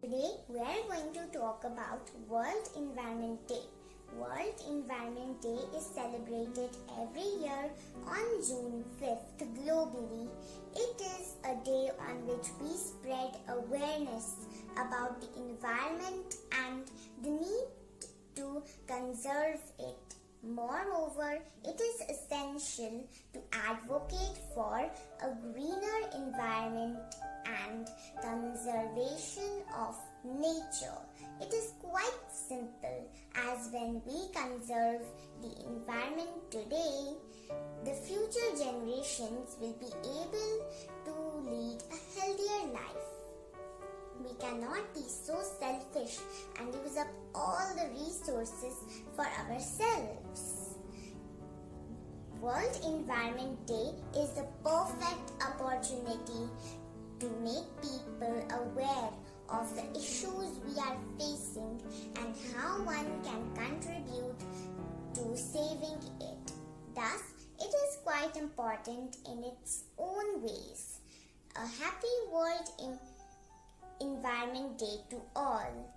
Today we are going to talk about World Environment Day. World Environment Day is celebrated every year on June 5th globally. It is a day on which we spread awareness about the environment and the need to conserve it. Moreover, it is essential to advocate for a greener environment and conservation of nature. It is quite simple, as when we conserve the environment today, the future generations will be able to lead a healthier life. We cannot be so selfish and use up all the resources for ourselves. World Environment Day is the perfect opportunity to make people aware of the issues we are facing and how one can contribute to saving it. Thus, it is quite important in its own ways. A happy World Environment Day to all.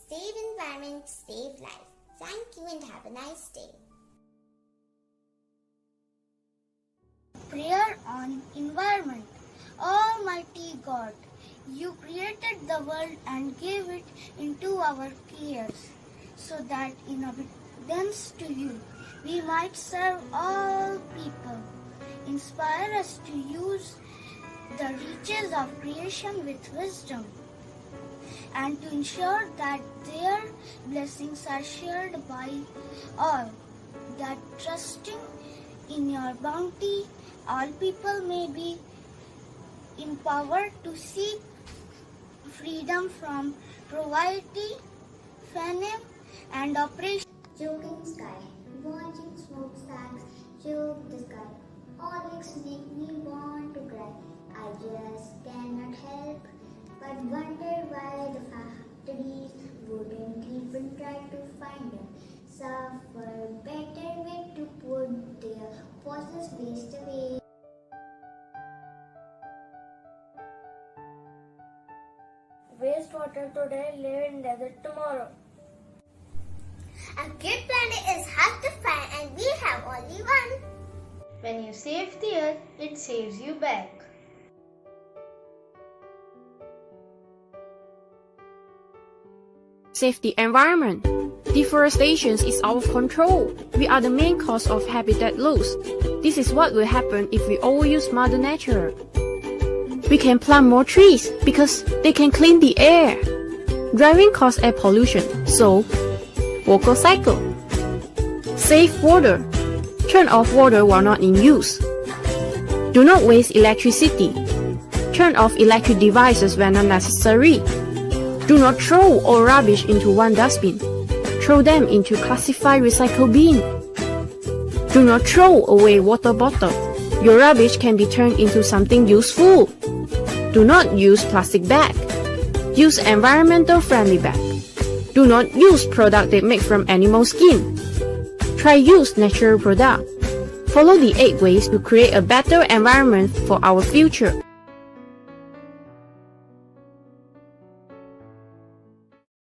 Save environment, save life. Thank you and have a nice day. Prayer on environment. Almighty God, you created the world and gave it into our cares, so that in obedience to you, we might serve all people. Inspire us to use the riches of creation with wisdom, and to ensure that their blessings are shared by all, that trusting in your bounty, all people may be empowered to seek freedom from poverty, famine, and oppression. Choking sky, watching smokestacks choke the sky. Always make me want to cry. I just cannot help but wonder why the factories wouldn't even try to find a safer, better way to put their processed waste away. Wastewater today, live in desert tomorrow. A good planet is hard to find and we have only one. When you save the earth, it saves you back. Save the environment. Deforestation is out of control. We are the main cause of habitat loss. This is what will happen if we overuse Mother Nature. We can plant more trees because they can clean the air. Driving causes air pollution, so walk or cycle. Save water. Turn off water while not in use. Do not waste electricity. Turn off electric devices when not necessary. Do not throw all rubbish into one dustbin. Throw them into classified recycle bin. Do not throw away water bottle. Your rubbish can be turned into something useful. Do not use plastic bag. Use environmental friendly bag. Do not use product that make from animal skin. Try use natural product. Follow the 8 ways to create a better environment for our future.